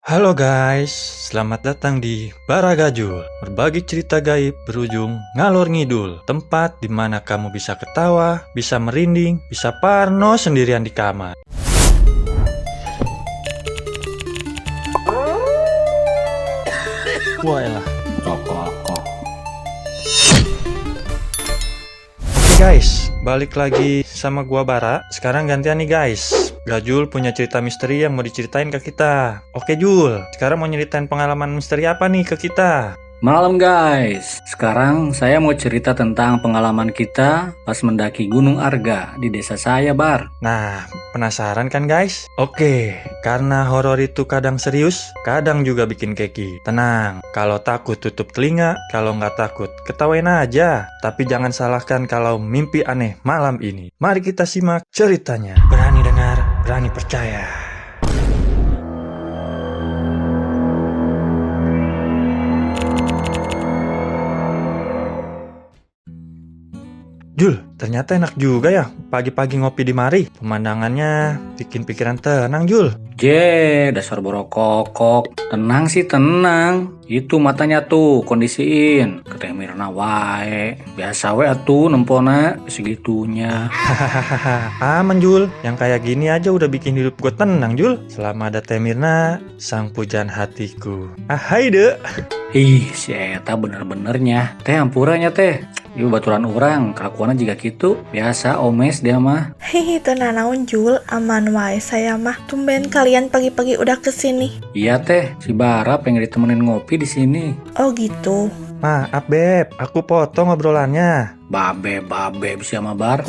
Halo guys, selamat datang di Baragajul. Berbagi cerita gaib berujung ngalor ngidul. Tempat di mana kamu bisa ketawa, bisa merinding, bisa parno sendirian di kamar. Wah elah. Guys, balik lagi sama gua Bara. Sekarang gantian nih guys. Gajul punya cerita misteri yang mau diceritain ke kita. Oke Jul, sekarang mau nyeritain pengalaman misteri apa nih ke kita? Malam guys, sekarang saya mau cerita tentang pengalaman kita pas mendaki Gunung Arga di desa saya, Bar. Nah, penasaran kan guys? Oke, karena horor itu kadang serius, kadang juga bikin keki. Tenang, kalau takut tutup telinga, kalau nggak takut ketawain aja. Tapi jangan salahkan kalau mimpi aneh malam ini. Mari kita simak ceritanya. Berani dengar, berani percaya. Jul, ternyata enak juga ya pagi-pagi ngopi di mari. Pemandangannya bikin pikiran tenang, Jul. Dasar borokokok. Tenang sih tenang. Itu matanya tuh kondisiin. Keteh Mirna wae. Biasa wae atuh nempona segitunya. Hahaha, aman Jul. Yang kayak gini aja udah bikin hidup gue tenang, Jul. Selama ada Teh Mirna, sang pujaan hatiku. Hai deh. Ih, si Eta bener-benernya. Teh ampuranya teh. Ibu baturan orang, kelakuannya juga gitu. Biasa omes dia mah. Hihi, tenang naon Jul, aman wae saya mah. Tumben kalian pagi-pagi udah kesini. Iya teh, si Bara pengen ditemenin ngopi di sini. Oh gitu. Maaf Beb, aku potong obrolannya. Babe bisa sama Bar.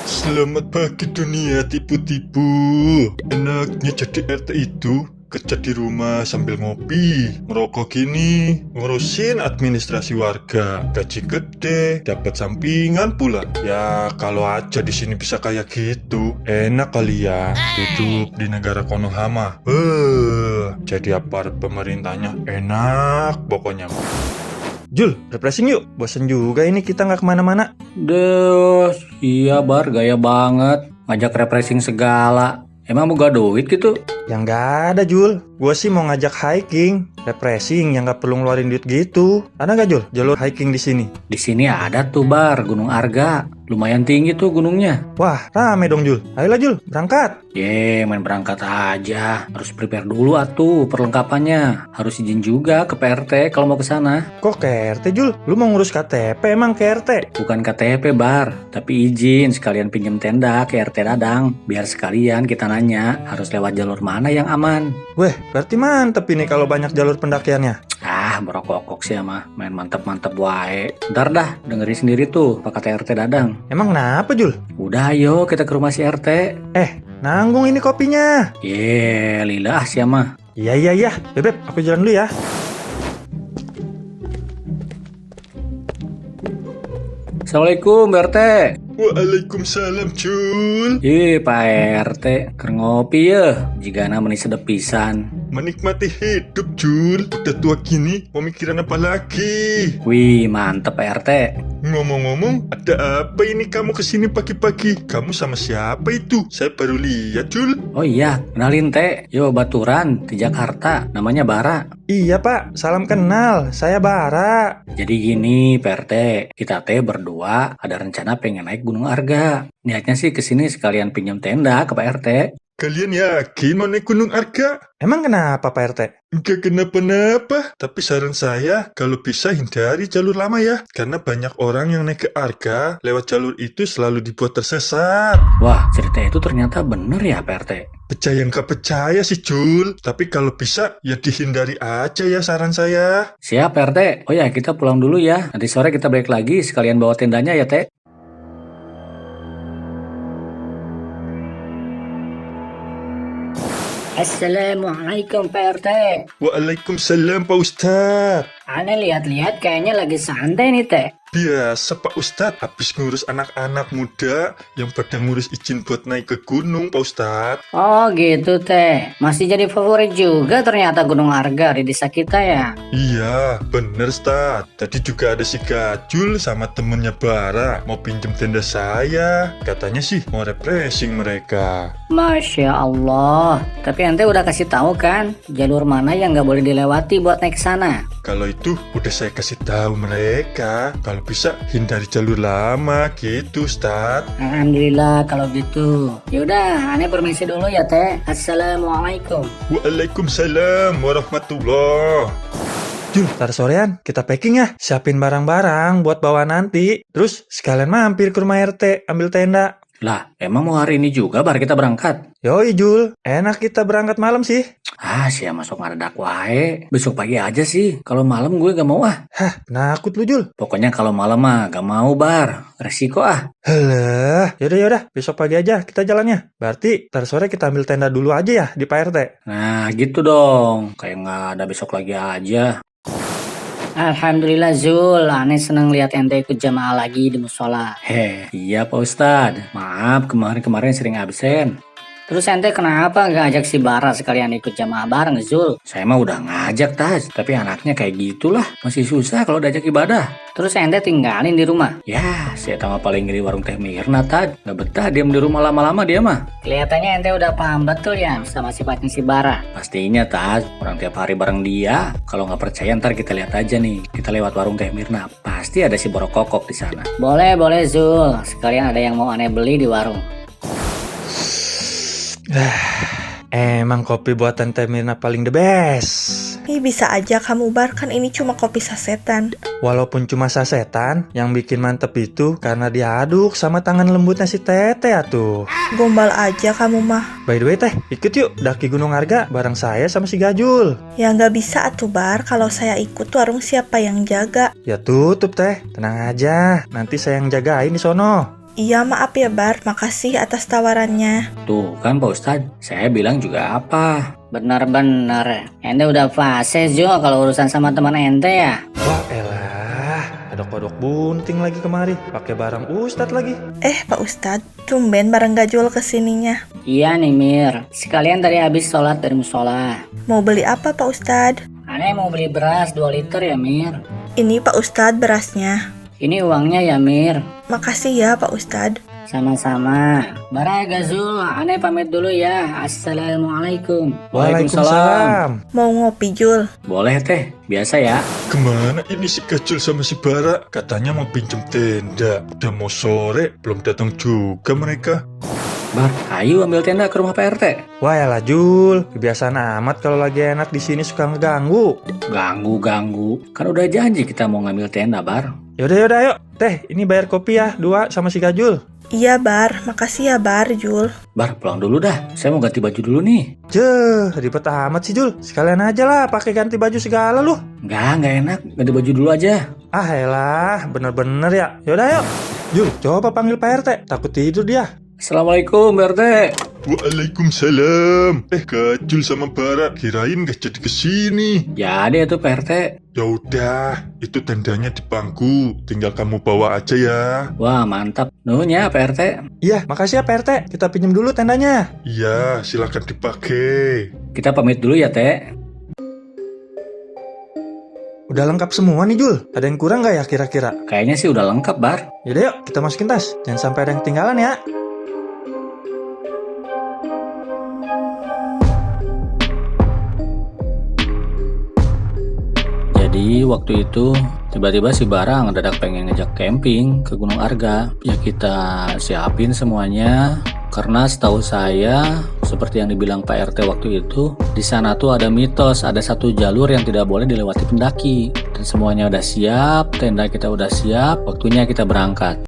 Selamat pagi dunia tipu-tipu. Enaknya jadi RT itu kerja di rumah sambil ngopi, ngerokok gini, ngurusin administrasi warga, gaji gede, dapat sampingan pula. Ya kalau aja di sini bisa kayak gitu, enak kali ya hidup di negara Konohama. Jadi aparat pemerintahnya enak pokoknya. Jul, refreshing yuk. Bosen juga ini kita nggak kemana-mana. Duh, iya Bar, gaya banget. Ngajak refreshing segala. Emang boga duit gitu? Yang nggak ada Jul. Gue sih mau ngajak hiking, refreshing yang nggak perlu ngeluarin duit gitu. Ada nggak Jul jalur hiking di sini? Di sini ada tuh Bar, Gunung Arga. Lumayan tinggi tuh gunungnya. Wah, rame dong Jul. Ayolah Jul, berangkat. Main berangkat aja. Harus prepare dulu atuh perlengkapannya. Harus izin juga ke PRT kalau mau ke sana. Kok ke RT Jul? Lu mau ngurus KTP emang ke RT? Bukan KTP Bar, tapi izin sekalian pinjem tenda ke RT Dadang. Biar sekalian kita nanya harus lewat jalur mana yang aman. Weh, berarti mantep ini kalau banyak jalur pendakiannya. Berokok sih mah main mantep-mantep wae. Ntar dah dengerin sendiri tuh apa kata RT Dadang. Emang kenapa Jul? Udah ayo kita ke rumah si RT. Nanggung ini kopinya. Lilah sih mah. Iya. Bebep, aku jalan dulu ya. Assalamualaikum RT. Waalaikumsalam Jul. Pak RT, keur ngopi ya. Jigana meni sedep pisan. Menikmati hidup Jul. Udah tua gini mau mikirin apa lagi? Wih, mantep Pak RT. Ngomong-ngomong, ada apa ini kamu kesini pagi-pagi? Kamu sama siapa itu? Saya baru lihat Jul. Oh iya, kenalin teh. Yo baturan di Jakarta, namanya Bara. Iya Pak, salam kenal. Saya Bara. Jadi gini Pak RT, kita teh berdua ada rencana pengen naik Gunung Arga. Niatnya sih kesini sekalian pinjam tenda ke Pak RT. Kalian yakin mau naik Gunung Arga? Emang kenapa Pak RT? Enggak kenapa-napa, tapi saran saya kalau bisa hindari jalur lama ya. Karena banyak orang yang naik ke Arga lewat jalur itu selalu dibuat tersesat. Wah, cerita itu ternyata bener ya Pak RT. Percaya nggak percaya sih Jul, tapi kalau bisa ya dihindari aja ya saran saya. Siap Pak RT. Oh ya, kita pulang dulu ya. Nanti sore kita balik lagi sekalian bawa tendanya ya teh. Assalamualaikum Pak RT. Waalaikumsalam Pak Ustadz. Aneh lihat-lihat kayaknya lagi santai nih teh. Biasa Pak Ustadz, habis ngurus anak-anak muda yang pada ngurus izin buat naik ke gunung Pak Ustadz. Oh gitu teh. Masih jadi favorit juga ternyata Gunung Arga di desa kita ya. Iya, bener Ustadz. Tadi juga ada si Gajul sama temennya Bara mau pinjem tenda saya. Katanya sih mau refreshing mereka. Masya Allah. Tapi ente udah kasih tahu kan jalur mana yang nggak boleh dilewati buat naik ke sana? Kalau itu udah saya kasih tahu mereka. Kalau bisa hindari jalur lama gitu Ustadz. Alhamdulillah kalau gitu. Yaudah, aneh permisi dulu ya teh. Assalamualaikum. Waalaikumsalam warahmatullah. Jul, ntar sorean kita packing ya. Siapin barang-barang buat bawa nanti. Terus sekalian mampir ke rumah RT, ambil tenda. Lah, emang mau hari ini juga bar kita berangkat? Yoi Jul, enak kita berangkat malam sih. Ah, siya masuk ngadadak wae. Besok pagi aja sih. Kalau malam gue gak mau ah. Hah, penakut lu Jul. Pokoknya kalau malam mah gak mau bar. Resiko ah. Halah, yaudah, besok pagi aja kita jalannya. Berarti ntar sore kita ambil tenda dulu aja ya di Pak RT. Nah, gitu dong. Kayak gak ada besok lagi aja. Alhamdulillah Zul, aneh seneng lihat ente ikut jamaah lagi di musola. Iya Pak Ustadz. Maaf kemarin-kemarin sering absen. Terus ente kenapa nggak ajak si Bara sekalian ikut jamaah bareng Zul? Saya mah udah ngajak Taj. Tapi anaknya kayak gitulah. Masih susah kalau diajak ibadah. Terus ente tinggalin di rumah? Ya, saya tambah paling ngeri warung Teh Mirna Taj. Gak betah diam di rumah lama-lama dia mah. Kelihatannya ente udah paham betul ya sama sifatnya si Bara. Pastinya Taj, orang tiap hari bareng dia. Kalau nggak percaya ntar kita lihat aja nih. Kita lewat warung Teh Mirna, pasti ada si Borokokok di sana. Boleh Zul, sekalian ada yang mau aneh beli di warung. Emang kopi buatan Teh Mirna paling the best. Ih, bisa aja kamu Bar, kan ini cuma kopi sasetan. Walaupun cuma sasetan, yang bikin mantep itu karena diaduk sama tangan lembutnya si Tete atuh. Gombal aja kamu mah. By the way Teh, ikut yuk daki Gunung Arga bareng saya sama si Gajul. Ya nggak bisa atuh Bar, kalau saya ikut warung siapa yang jaga? Ya tutup Teh, tenang aja. Nanti saya yang jagain di sono. Iya maaf ya Bar, makasih atas tawarannya. Tuh kan Pak Ustadz, saya bilang juga apa. Benar-benar, ente udah fase Zul kalau urusan sama teman ente ya. Wah elah, ada kodok bunting lagi kemari, pakai barang Ustadz lagi. Pak Ustadz, tumben bareng Gajul kesininya. Iya nih Mir, sekalian tadi habis sholat dari musola. Mau beli apa Pak Ustadz? Aneh mau beli beras 2 liter ya Mir. Ini Pak Ustadz berasnya. Ini uangnya ya Mir. Makasih ya Pak Ustadz. Sama-sama. Bara Gazul, aneh pamit dulu ya. Assalamualaikum. Waalaikumsalam. Mau ngopi Jul? Boleh Teh, biasa ya. Kemana ini si Gajul sama si Bara? Katanya mau pinjem tenda. Udah mau sore, belum datang juga mereka. Bar, ayo ambil tenda ke rumah Pak RT. Wah elah Jul, kebiasaan amat kalau lagi enak di sini suka ngeganggu. Ganggu. Kan udah janji kita mau ngambil tenda, Bar. Yaudah yuk. Teh, ini bayar kopi ya, 2 sama si Gajul. Iya Bar, makasih ya Bar Jul. Bar, pulang dulu dah. Saya mau ganti baju dulu nih. Jeh, ribet amat sih Jul. Sekalian aja lah pakai ganti baju segala lu. Nggak enak. Ganti baju dulu aja. Ah elah, bener-bener ya. Yaudah yuk. Jul, coba panggil Pak RT. Takut tidur dia. Assalamualaikum, Pak RT. Waalaikumsalam. Gajul sama Bara, kirain gak jadi kesini. Jadi itu Pak RT. Ya udah, itu tendanya di bangku. Tinggal kamu bawa aja ya. Wah, mantap. Nuhun ya, Pak RT. Iya, makasih ya Pak RT. Kita pinjem dulu tendanya. Iya, silakan dipakai. Kita pamit dulu ya, Teh. Udah lengkap semua nih Jul. Ada yang kurang nggak ya kira-kira? Kayaknya sih udah lengkap, Bar. Yaudah yuk, kita masukin tas. Jangan sampai ada yang ketinggalan ya. Jadi waktu itu tiba-tiba si Bara ngedadak pengen ngejak camping ke Gunung Arga. Ya kita siapin semuanya. Karena setahu saya, seperti yang dibilang Pak RT waktu itu, di sana tuh ada mitos, ada satu jalur yang tidak boleh dilewati pendaki. Dan semuanya udah siap, tenda kita udah siap, waktunya kita berangkat.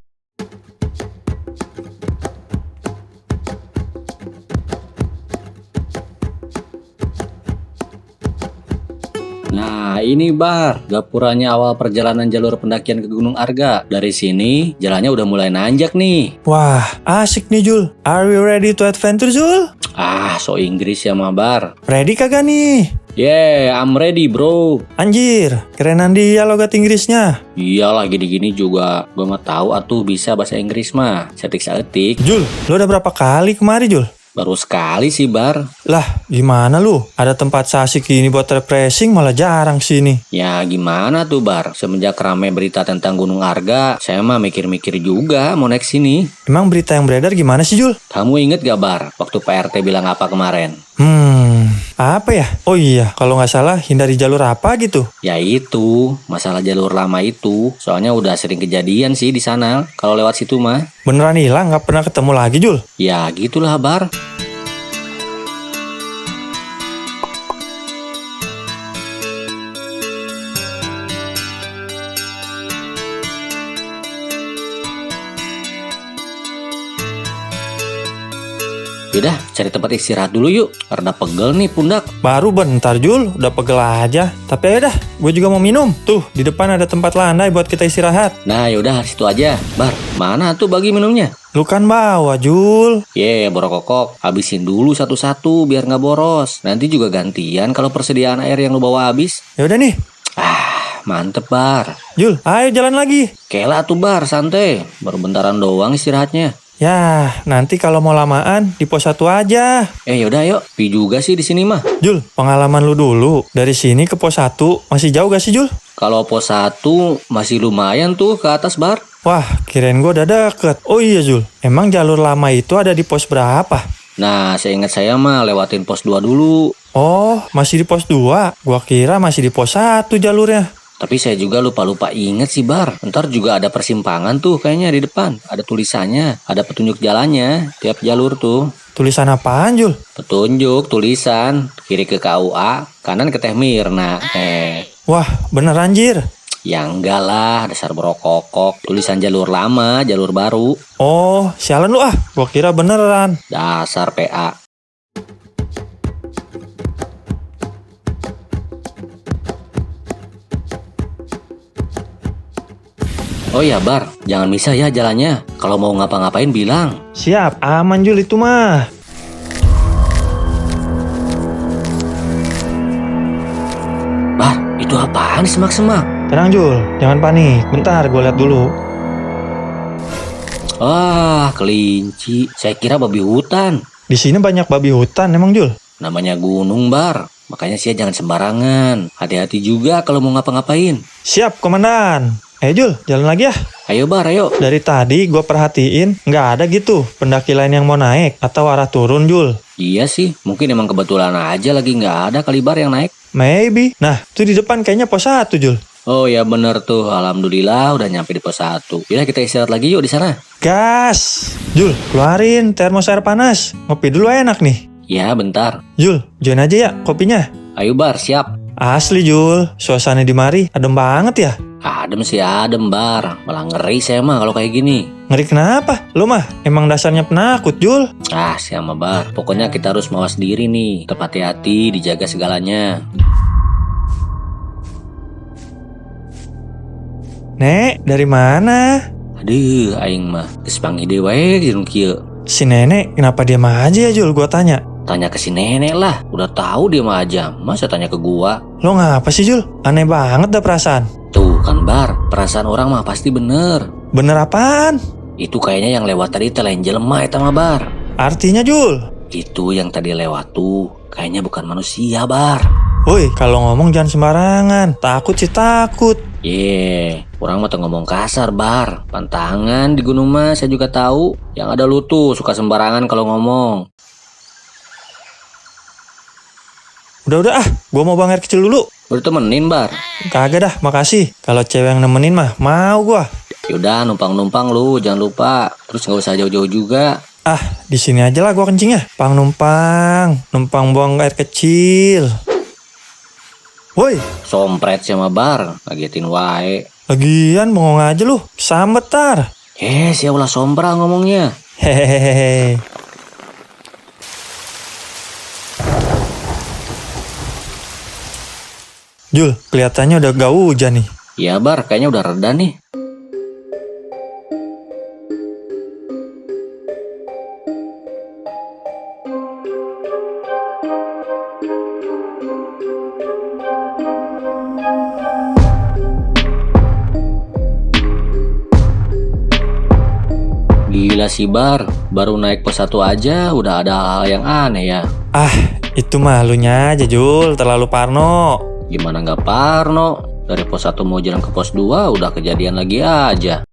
Nah ini Bar, gapuranya awal perjalanan jalur pendakian ke Gunung Arga. Dari sini, jalannya udah mulai nanjak nih. Wah, asik nih Jul. Are we ready to adventure Jul? Ah, so Inggris ya mah Bar. Ready kagak nih? Yeah, I'm ready bro. Anjir, kerenan dia logat Inggrisnya. Iyalah gini-gini juga gue mah tahu atuh bisa bahasa Inggris mah. Setik-setik. Jul, lu udah berapa kali kemari Jul? Baru sekali sih Bar. Lah, gimana lu? Ada tempat asik ini buat refreshing malah jarang sini. Ya gimana tuh Bar? Semenjak rame berita tentang Gunung Arga, saya mah mikir-mikir juga mau naik sini. Emang berita yang beredar gimana sih Jul? Kamu inget gak Bar? Waktu Pak RT bilang apa kemarin? Apa ya? Oh iya, kalau nggak salah hindari jalur apa gitu. Ya itu, masalah jalur lama itu. Soalnya udah sering kejadian sih di sana. Kalau lewat situ mah. Beneran hilang, nggak pernah ketemu lagi Jul? Ya gitulah Bar. Yaudah, cari tempat istirahat dulu yuk. Rada pegel nih pundak. Baru bentar Jul, udah pegel aja. Tapi ya dah, gue juga mau minum. Tuh, di depan ada tempat landai buat kita istirahat. Nah yaudah, situ aja. Bar, mana tuh bagi minumnya? Lu kan bawa Jul. Borokokok, habisin dulu satu-satu biar nggak boros. Nanti juga gantian kalau persediaan air yang lu bawa habis. Ya udah nih, Mantep Bar. Jul, ayo jalan lagi. Kela tuh Bar, santai. Baru bentaran doang istirahatnya. Ya, nanti kalau mau lamaan di pos 1 aja. Yaudah yuk, pi juga sih di sini mah. Jul, pengalaman lu dulu. Dari sini ke pos 1 masih jauh gak sih Jul? Kalau pos 1 masih lumayan tuh ke atas Bar. Wah, kirain gue udah deket. Oh iya Jul, emang jalur lama itu ada di pos berapa? Nah, seingat saya mah lewatin pos 2 dulu. Oh, masih di pos 2. Gua kira masih di pos 1 jalurnya. Tapi saya juga lupa-lupa inget sih Bar. Ntar juga ada persimpangan tuh kayaknya di depan. Ada tulisannya, ada petunjuk jalannya. Tiap jalur tuh. Tulisan apaan Jul? Petunjuk, tulisan. Kiri ke KUA, kanan ke Teh Mirna. Wah, bener anjir. Ya enggak lah, dasar berokokok. Tulisan jalur lama, jalur baru. Oh, sialan lu ah. Gua kira beneran. Dasar PA. Oh ya Bar, jangan misah ya jalannya. Kalau mau ngapa-ngapain bilang. Siap, aman Jul itu mah. Bar, itu apaan semak-semak? Tenang Jul, jangan panik. Bentar, gue lihat dulu. Wah, kelinci. Saya kira babi hutan. Di sini banyak babi hutan emang Jul. Namanya gunung Bar. Makanya sih jangan sembarangan. Hati-hati juga kalau mau ngapa-ngapain. Siap, komandan. Jul, jalan lagi ya. Ayo Bar, ayo. Dari tadi gue perhatiin, nggak ada gitu pendaki lain yang mau naik atau arah turun Jul. Iya sih, mungkin emang kebetulan aja lagi nggak ada kali Bar yang naik. Maybe. Nah, tuh di depan kayaknya pos 1 Jul. Oh ya bener tuh, alhamdulillah udah nyampe di pos 1. Yaudah kita istirahat lagi yuk di sana. Gas. Jul, keluarin termos air panas. Ngopi dulu enak nih. Ya bentar. Jul, join aja ya kopinya. Ayo Bar, siap. Asli Jul, suasana di mari adem banget ya. Adem sih adem Bar, malah ngeri saya mah kalau kayak gini. Ngeri kenapa? Lu mah emang dasarnya penakut Jul. Sama Bar, pokoknya kita harus mawas diri nih. Tetap hati-hati, dijaga segalanya. Nek, dari mana? Aduh, aing mah geus panggil wae jeung kieu. Si nenek kenapa diam aja ya Jul, gua tanya. Tanya ke si nenek lah, udah tahu dia mah aja. Masa tanya ke gua? Lo ngapa sih Jul? Aneh banget dah perasaan. Tuh kan Bar, perasaan orang mah pasti bener. Bener apaan? Itu kayaknya yang lewat tadi teh lain jelema eta mah Bar. Artinya Jul? Itu yang tadi lewat tuh, kayaknya bukan manusia Bar. Woi, kalau ngomong jangan sembarangan. Takut sih takut. Orang mah tuh ngomong kasar Bar. Pantangan di gunung mah saya juga tahu. Yang ada lu tuh suka sembarangan kalau ngomong. Udah ah, gua mau bang air kecil dulu. Udah temenin Bar. Kagak dah, makasih. Kalau cewek yang nemenin mah, mau gua. Yaudah numpang-numpang lu, jangan lupa. Terus gak usah jauh-jauh juga. Ah, di sini aja lah gua kencingnya. Numpang buang air kecil. Woi, Sompret sama Bar, ngagetin wae. lagian bengong aja lu, sambet tar. Ya ulah sompral ngomongnya. Hehehe. Jul, kelihatannya udah gak hujan nih. Ya Bar, kayaknya udah reda nih. Gila sih Bar, baru naik pos 1 aja udah ada hal yang aneh ya. Ah, itu malunya aja Jul, terlalu parno. Gimana nggak parno? Dari pos 1 mau jalan ke pos 2 udah kejadian lagi aja.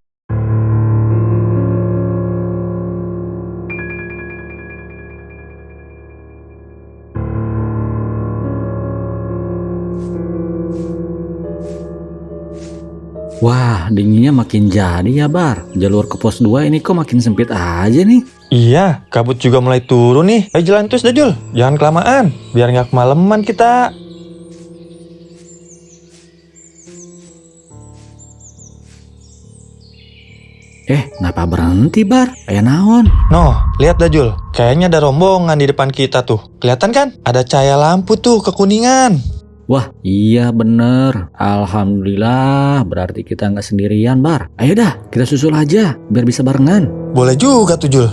Wah, dinginnya makin jadi ya Bar. Jalur ke pos 2 ini kok makin sempit aja nih. Iya, kabut juga mulai turun nih. Ayo jalan terus dah Jul, jangan kelamaan, biar nggak kemalaman kita. Kenapa berhenti Bar? Kayak naon? Noh, lihat dah Jul, kayaknya ada rombongan di depan kita tuh. Kelihatan kan? Ada cahaya lampu tuh kekuningan. Wah, iya bener. Alhamdulillah, berarti kita nggak sendirian Bar. Ayo dah, kita susul aja, biar bisa barengan. Boleh juga tuh Jul.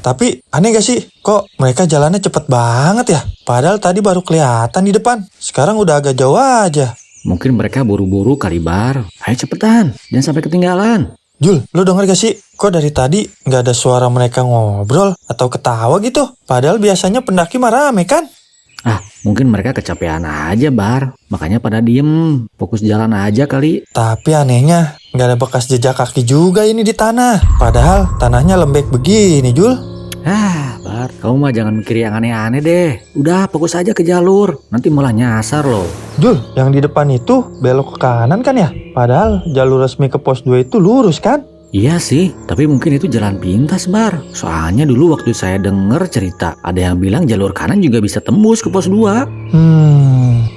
Tapi aneh gak sih? Kok mereka jalannya cepet banget ya? Padahal tadi baru kelihatan di depan. Sekarang udah agak jauh aja. Mungkin mereka buru-buru kali Bar. Ayo cepetan, jangan sampai ketinggalan. Jul, lo denger gak sih? Kok dari tadi gak ada suara mereka ngobrol atau ketawa gitu? Padahal biasanya pendaki mah rame kan? Mungkin mereka kecapean aja Bar. Makanya pada diem, fokus jalan aja kali. Tapi anehnya gak ada bekas jejak kaki juga ini di tanah. Padahal tanahnya lembek begini Jul. Bar, kamu mah jangan mikir yang aneh-aneh deh. Udah, fokus aja ke jalur. Nanti malah nyasar loh. Jul, yang di depan itu belok ke kanan kan ya? Padahal jalur resmi ke pos 2 itu lurus kan? Iya sih, tapi mungkin itu jalan pintas Bar. Soalnya dulu waktu saya denger cerita, ada yang bilang jalur kanan juga bisa tembus ke pos 2.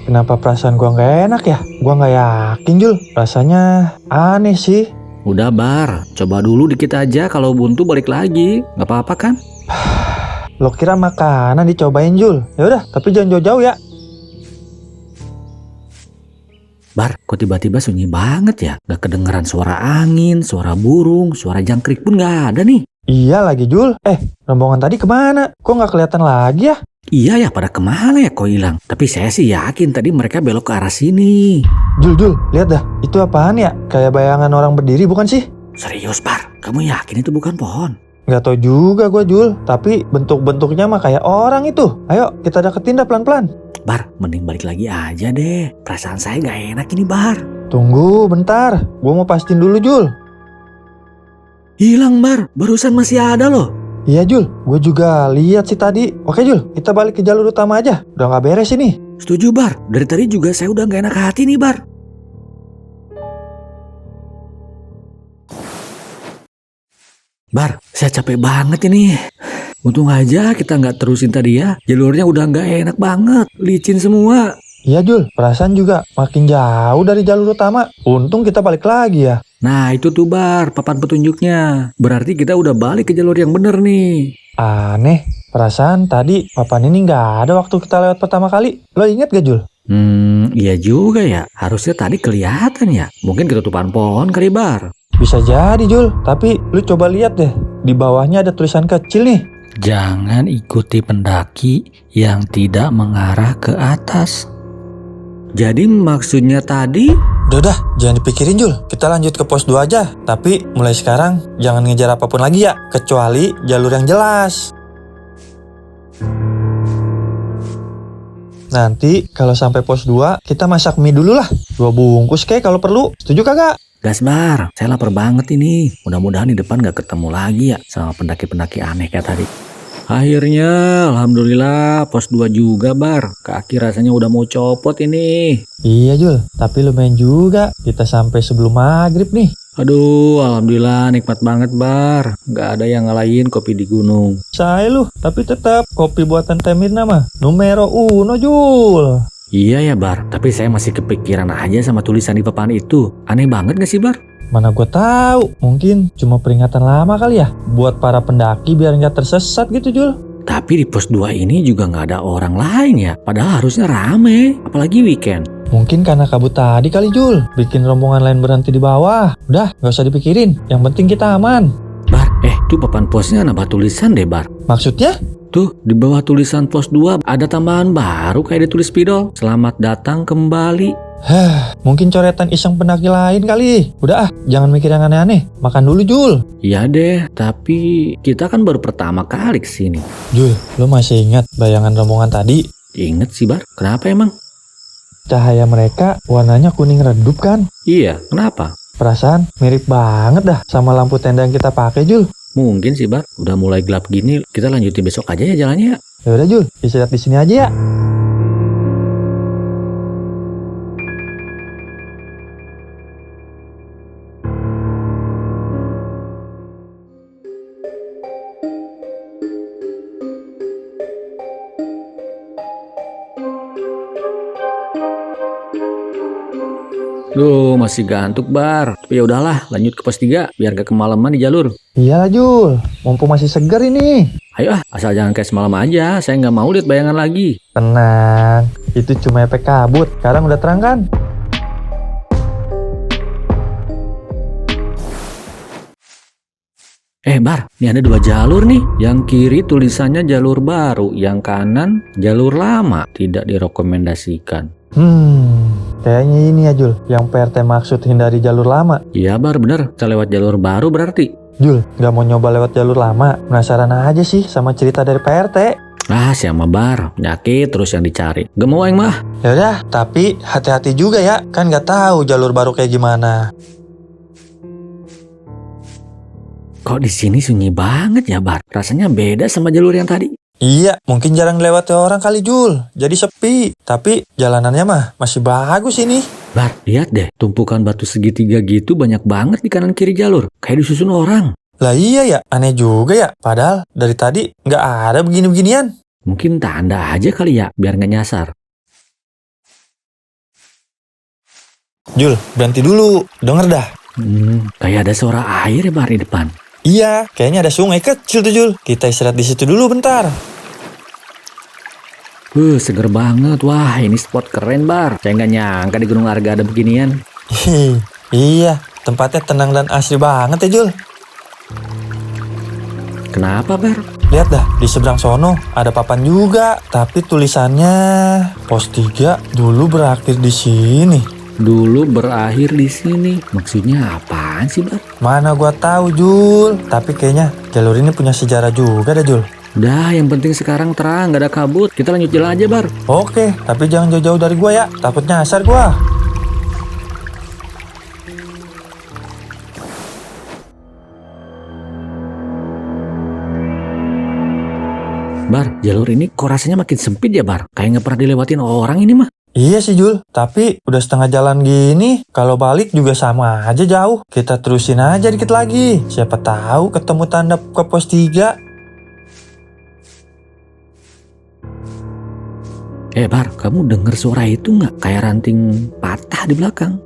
Kenapa perasaan gua nggak enak ya? Gua nggak yakin Jul, rasanya aneh sih. Udah Bar, coba dulu dikit aja, kalau buntu balik lagi. Gak apa-apa kan? Lo kira makanan dicobain Jul? Ya udah, tapi jangan jauh-jauh ya. Bar, kok tiba-tiba sunyi banget ya? Gak kedengeran suara angin, suara burung, suara jangkrik pun gak ada nih. Iya lagi Jul. Rombongan tadi kemana? Kok nggak kelihatan lagi ya? Iya ya, pada kemana ya kok hilang? Tapi saya sih yakin tadi mereka belok ke arah sini. Jul, lihat dah. Itu apaan ya? Kayak bayangan orang berdiri bukan sih? Serius Bar, kamu yakin itu bukan pohon? Nggak tahu juga gue Jul. Tapi bentuk-bentuknya mah kayak orang itu. Ayo kita deketin dah pelan-pelan. Bar, mending balik lagi aja deh. Perasaan saya gak enak ini Bar. Tunggu bentar. Gue mau pastiin dulu Jul. Hilang Bar, barusan masih ada loh. Iya Jul, gue juga lihat sih tadi. Oke Jul, kita balik ke jalur utama aja. Udah nggak beres ini. Setuju Bar, dari tadi juga saya udah gak enak hati nih Bar. Bar, saya capek banget ini. Untung aja kita nggak terusin tadi ya. Jalurnya udah nggak enak banget, licin semua. Iya Jul, perasaan juga makin jauh dari jalur utama. Untung kita balik lagi ya. Nah itu tuh Bar, papan petunjuknya. Berarti kita udah balik ke jalur yang bener nih. Aneh, perasaan tadi papan ini nggak ada waktu kita lewat pertama kali. Lo inget gak Jul? Iya juga ya. Harusnya tadi kelihatan ya. Mungkin ketutupan pohon kali Bar. Bisa jadi Jul, tapi lu coba lihat deh. Di bawahnya ada tulisan kecil nih. Jangan ikuti pendaki yang tidak mengarah ke atas. Jadi maksudnya tadi? Udah, jangan dipikirin Jul. Kita lanjut ke pos 2 aja. Tapi mulai sekarang jangan ngejar apapun lagi ya. Kecuali jalur yang jelas. Nanti kalau sampai pos 2 kita masak mie dulu lah. 2 bungkus kayak kalau perlu. Setuju kagak? Gas Bar, saya lapar banget ini. Mudah-mudahan di depan gak ketemu lagi ya sama pendaki-pendaki aneh kayak tadi. Akhirnya, alhamdulillah pos 2 juga Bar. Kaki rasanya udah mau copot ini. Iya Jul, tapi lumayan juga. Kita sampai sebelum maghrib nih. Aduh, alhamdulillah nikmat banget Bar. Gak ada yang ngalahin kopi di gunung. Say lu, tapi tetap kopi buatan Teh Mirna mah numero uno Jul. Iya ya Bar, tapi saya masih kepikiran aja sama tulisan di papan itu. Aneh banget gak sih Bar? Mana gue tahu, mungkin cuma peringatan lama kali ya, buat para pendaki biar nggak tersesat gitu Jul. Tapi di pos 2 ini juga nggak ada orang lain ya, padahal harusnya rame, apalagi weekend. Mungkin karena kabut tadi kali Jul, bikin rombongan lain berhenti di bawah. Udah, nggak usah dipikirin, yang penting kita aman. Bar, tuh papan posnya nambah tulisan deh Bar. Maksudnya? Tuh, di bawah tulisan pos 2 ada tambahan baru kayak ditulis spidol. Selamat datang kembali. Mungkin coretan iseng pendaki lain kali. Udah jangan mikir yang aneh-aneh. Makan dulu, Jul. Iya deh, tapi kita kan baru pertama kali kesini. Jul, lo masih ingat bayangan rombongan tadi? Ingat sih Bar, kenapa emang? Cahaya mereka warnanya kuning redup kan? Iya, kenapa? Perasaan mirip banget dah sama lampu tenda yang kita pakai, Jul. Mungkin sih Bar, udah mulai gelap gini, kita lanjutin besok aja ya jalannya ya. Ya udah, Jul, istirahat di sini aja ya. Duh, masih gantuk Bar. Tapi ya udahlah, lanjut ke pos 3 biar gak kemalaman di jalur. Iyalah, Jul, mumpung masih segar ini. Ayo asal jangan kayak semalam aja, saya nggak mau lihat bayangan lagi. Tenang, itu cuma efek kabut. Sekarang udah terang kan? Bar, ini ada 2 jalur nih. Yang kiri tulisannya jalur baru, yang kanan jalur lama, tidak direkomendasikan. Kayaknya ini ya, Jul, yang PRT maksud hindari jalur lama. Iya Bar, bener. Kita lewat jalur baru berarti. Jul, gak mau nyoba lewat jalur lama. Penasaran aja sih sama cerita dari PRT. Siapa Bar, penyakit terus yang dicari. Gak mau yang mah. Yaudah, tapi hati-hati juga ya. Kan gak tahu jalur baru kayak gimana. Kok di sini sunyi banget ya Bar? Rasanya beda sama jalur yang tadi. Iya, mungkin jarang dilewati orang kali, Jul. Jadi sepi. Tapi jalanannya mah masih bagus ini. Bar, lihat deh. Tumpukan batu segitiga gitu banyak banget di kanan kiri jalur. Kayak disusun orang. Lah iya ya, aneh juga ya. Padahal dari tadi nggak ada begini-beginian. Mungkin tanda aja kali ya, biar nggak nyasar. Jul, berhenti dulu. Denger dah. Kayak ada suara air ya Bar di depan. Iya, kayaknya ada sungai kecil tuh, Jul. Kita istirahat di situ dulu bentar. Seger banget. Wah, ini spot keren Bar. Saya nggak nyangka di Gunung Arga ada beginian. Iya, tempatnya tenang dan asri banget ya, Jul. Kenapa Bar? Lihat dah, di seberang sono ada papan juga. Tapi tulisannya pos 3 dulu berakhir di sini. Dulu berakhir di sini. Maksudnya apaan sih Bar? Mana gua tahu, Jul. Tapi kayaknya jalur ini punya sejarah juga dah, Jul. Udah, yang penting sekarang terang, gak ada kabut. Kita lanjut jalan aja Bar. Oke, tapi jangan jauh-jauh dari gua ya. Takut nyasar gua. Bar, jalur ini kok rasanya makin sempit ya Bar? Kayak gak pernah dilewatin orang ini mah. Iya sih, Jul. Tapi udah setengah jalan gini. Kalau balik juga sama aja jauh. Kita terusin aja dikit lagi. Siapa tahu ketemu tanda ke pos 3. Bar, kamu denger suara itu nggak? Kayak ranting patah di belakang.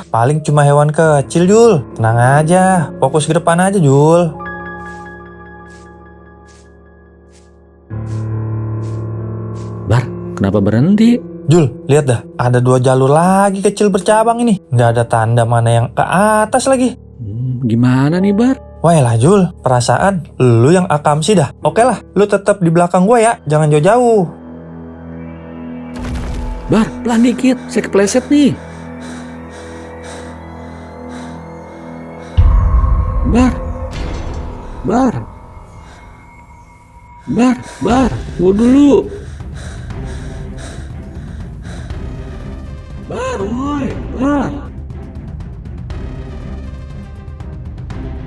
Paling cuma hewan kecil, Jul. Tenang aja. Fokus ke depan aja, Jul. Bar, kenapa berhenti? Jul, lihat dah. Ada 2 jalur lagi kecil bercabang ini. Nggak ada tanda mana yang ke atas lagi. Gimana nih Bar? Wah lah, Jul. Perasaan lu yang akam sih dah. Oke lah, lu tetap di belakang gua ya. Jangan jauh-jauh. Bar, pelan dikit. Saya kepleset nih. Bar. Tunggu dulu. Bar, woi. Bar.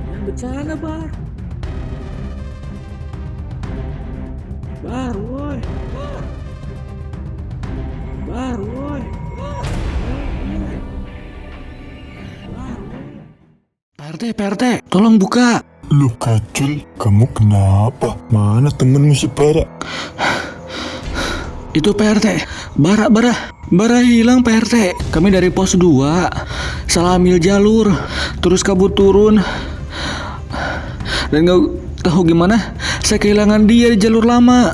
Jangan bercanda, Bar. Bar, woi. Bar, woi. PRT, tolong buka. Loh Kacul, kamu kenapa? Mana temenmu si Bara? Itu PRT, Bara hilang PRT. Kami dari pos 2, salah ambil jalur, terus kabut turun. Dan gak tahu gimana, saya kehilangan dia di jalur lama.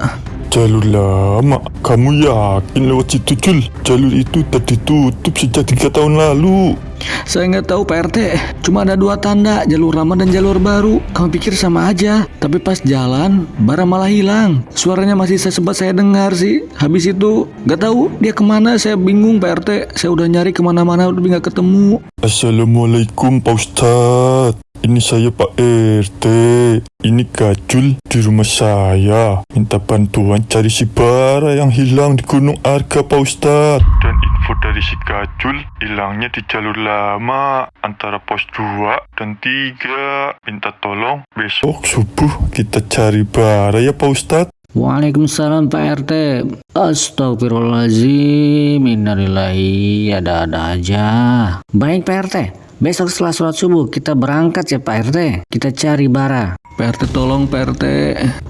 Jalur lama. Kamu yakin lewat situ, Jul? Jalur itu tadi tutup sejak 3 tahun lalu. Saya nggak tahu Pak RT, cuma ada 2 tanda, jalur lama dan jalur baru. Kamu pikir sama aja, tapi pas jalan, bara malah hilang. Suaranya masih sempat saya dengar sih. Habis itu, nggak tahu dia kemana, saya bingung Pak RT. Saya udah nyari kemana-mana, tapi nggak ketemu. Assalamualaikum Pak Ustadz. Ini saya Pak RT. Ini Gajul di rumah saya. Minta bantuan cari si bara yang hilang di Gunung Arga Pak Ustadz. Dan info dari si Gajul hilangnya di jalur lama antara pos 2 dan 3. Minta tolong besok subuh kita cari bara ya Pak Ustadz. Waalaikumsalam Pak RT. Astagfirullahaladzim, innalillahi, ada-ada aja. Baik Pak RT, besok setelah sholat subuh kita berangkat ya Pak RT. Kita cari bara. Pak RT tolong Pak RT,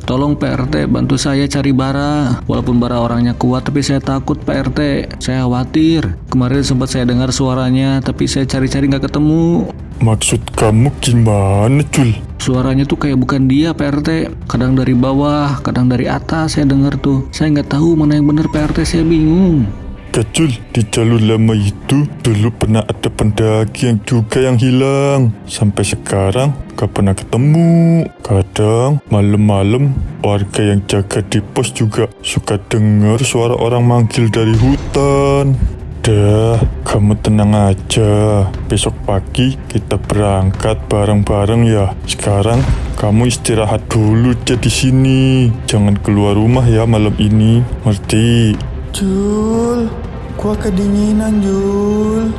tolong Pak RT bantu saya cari bara. Walaupun bara orangnya kuat tapi saya takut Pak RT. Saya khawatir. Kemarin sempat saya dengar suaranya tapi saya cari-cari nggak ketemu. Maksud kamu gimana, Jul? Suaranya tuh kayak bukan dia Pak RT. Kadang dari bawah, kadang dari atas saya dengar tuh. Saya nggak tahu mana yang benar Pak RT, saya bingung. Gajul, di jalur lama itu dulu pernah ada pendaki yang juga yang hilang. Sampai sekarang gak pernah ketemu. Kadang malam-malam warga yang jaga di pos juga suka dengar suara orang manggil dari hutan. Dah, kamu tenang aja. Besok pagi kita berangkat bareng-bareng ya. Sekarang kamu istirahat dulu aja di sini. Jangan keluar rumah ya malam ini. Ngerti? Jul, gua kedinginan, Jul.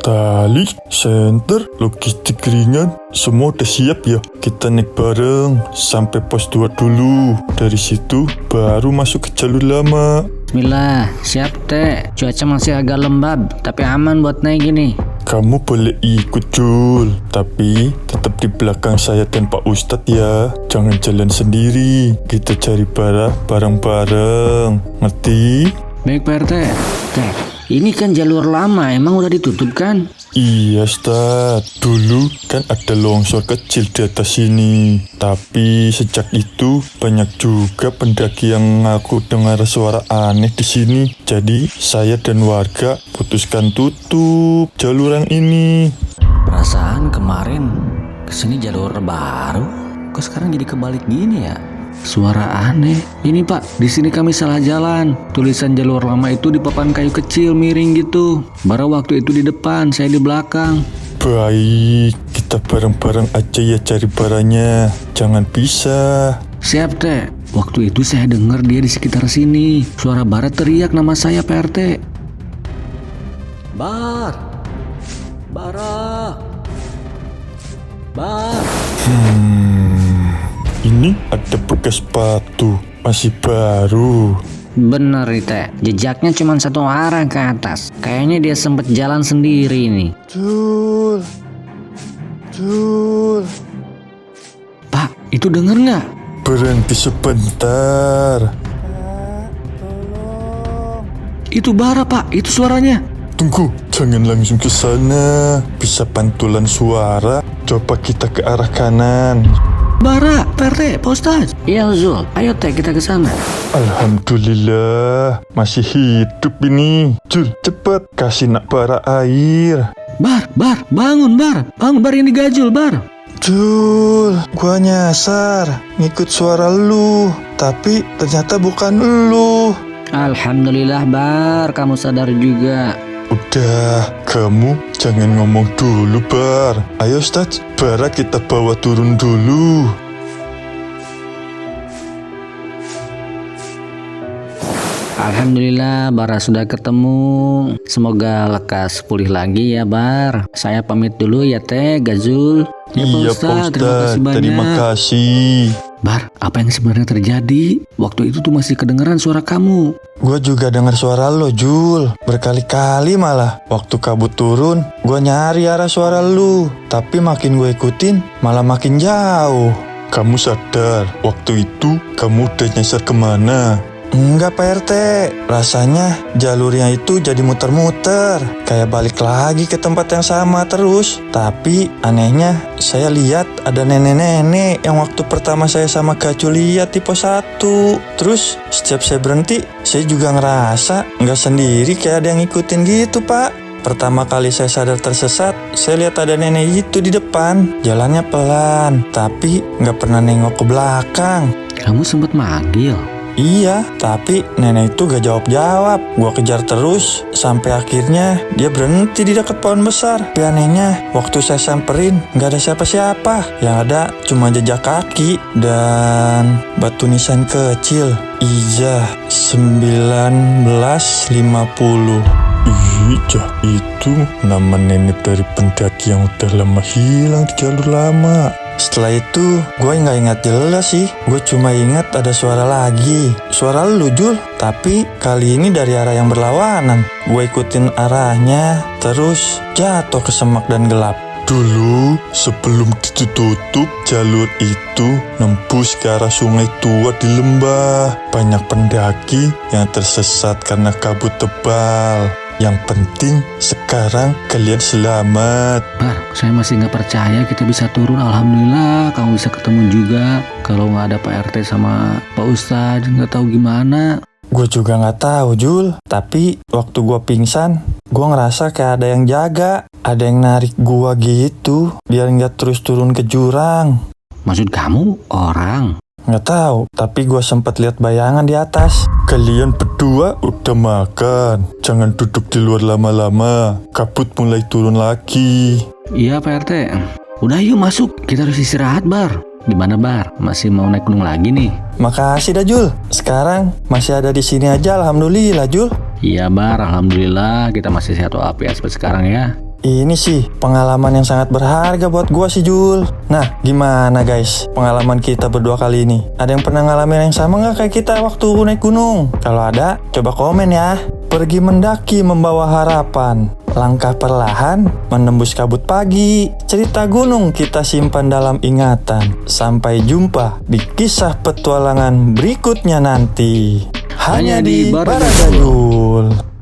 Tali, senter, logistik ringan, semua udah siap ya. Kita naik bareng sampai pos 2 dulu. Dari situ baru masuk ke jalur lama. Bismillah, siap Teh. Cuaca masih agak lembab, tapi aman buat naik gini. Kamu boleh ikut, Jul, tapi tetap di belakang saya dan Pak Ustadz ya. Jangan jalan sendiri. Kita cari bara bareng-bareng. Ngerti? Baik Pak RT. Teh, ini kan jalur lama, emang udah ditutup kan? Iya, Ustadz. Dulu kan ada longsor kecil di atas sini. Tapi sejak itu banyak juga pendaki yang ngaku dengar suara aneh di sini. Jadi saya dan warga putuskan tutup jalur yang ini. Perasaan kemarin kesini jalur baru, kok sekarang jadi kebalik gini ya? Suara aneh. Ini Pak, di sini kami salah jalan. Tulisan jalur lama itu di papan kayu kecil miring gitu. Bara waktu itu di depan, saya di belakang. Baik, kita bareng-bareng aja ya cari baranya. Jangan pisah. Siap Teh. Waktu itu saya dengar dia di sekitar sini. Suara bara teriak nama saya Pak RT. Bar. Bara. Bar. Ini ada bekas sepatu, masih baru. Bener nih Teh, jejaknya cuma satu arah ke atas. Kayaknya dia sempet jalan sendiri nih. Jul. Jul. Pak, itu denger nggak? Berhenti sebentar. Itu bara Pak, itu suaranya. Tunggu, jangan langsung ke sana. Bisa pantulan suara. Coba kita ke arah kanan. Bara, Pak RT, Pak Ustadz. Iya Zul, ayo Teh kita ke sana. Alhamdulillah, masih hidup ini. Jul, cepet kasih nak bara air. Bar, bangun Bar ini Gajul Bar. Jul, gua nyasar ngikut suara lu, tapi ternyata bukan lu. Alhamdulillah Bar, kamu sadar juga. Udah, kamu jangan ngomong dulu, Bar. Ayo, Ustadz, bara kita bawa turun dulu. Alhamdulillah Bara sudah ketemu. Semoga lekas pulih lagi ya Bar. Saya pamit dulu ya Teh, Gazul. Ya, Iya, Pak Ustadz, Ustadz, terima kasih. Bar, apa yang sebenarnya terjadi? Waktu itu tuh masih kedengeran suara kamu. Gua juga dengar suara lo, Jul. Berkali-kali malah. Waktu kabut turun, gua nyari arah suara lu. Tapi makin gue ikutin, malah makin jauh. Kamu sadar, waktu itu kamu udah nyasar kemana? Enggak Pak RT, rasanya jalurnya itu jadi muter-muter, kayak balik lagi ke tempat yang sama terus. Tapi anehnya saya lihat ada nenek-nenek yang waktu pertama saya sama Gacul lihat di pos 1. Terus setiap saya berhenti, saya juga ngerasa nggak sendiri kayak ada yang ngikutin gitu Pak. Pertama kali saya sadar tersesat, saya lihat ada nenek itu di depan. Jalannya pelan, tapi nggak pernah nengok ke belakang. Kamu sempat manggil? Iya, tapi nenek itu gak jawab-jawab. Gua kejar terus, sampai akhirnya dia berhenti di dekat pohon besar. Tapi anehnya, waktu saya samperin, gak ada siapa-siapa. Yang ada cuma jejak kaki dan batu nisan kecil. Ijah 1950. Ijah itu nama nenek dari pendaki yang udah lama hilang di jalur lama. Setelah itu, gue nggak ingat jelas sih. Gue cuma ingat ada suara lagi. Suara lu Jul, tapi kali ini dari arah yang berlawanan. Gue ikutin arahnya, terus jatuh ke semak dan gelap. Dulu sebelum ditutup, jalur itu nembus ke arah sungai tua di lembah. Banyak pendaki yang tersesat karena kabut tebal. Yang penting sekarang kalian selamat. Bar, saya masih nggak percaya kita bisa turun. Alhamdulillah kamu bisa ketemu juga. Kalau nggak ada Pak RT sama Pak Ustadz, nggak tahu gimana. Gue juga nggak tahu Jul, tapi waktu gue pingsan, gue ngerasa kayak ada yang jaga, ada yang narik gue gitu, biar nggak terus turun ke jurang. Maksud kamu orang? Nggak tahu, tapi gue sempet lihat bayangan di atas. Kalian berdua udah makan. Jangan duduk di luar lama-lama. Kabut mulai turun lagi. Iya Pak RT. Udah yuk masuk, kita harus istirahat Bar. Gimana Bar? Masih mau naik gunung lagi nih? Makasih dah Jul. Sekarang masih ada di sini aja, alhamdulillah Jul. Iya Bar, alhamdulillah kita masih sehat walafiat sampai sekarang ya. Ini sih pengalaman yang sangat berharga buat gua sih Jul. Nah, gimana guys pengalaman kita berdua kali ini? Ada yang pernah ngalamin yang sama nggak kayak kita waktu naik gunung? Kalau ada, coba komen ya. Pergi mendaki membawa harapan, langkah perlahan menembus kabut pagi. Cerita gunung kita simpan dalam ingatan. Sampai jumpa di kisah petualangan berikutnya nanti. Hanya di Baradayul.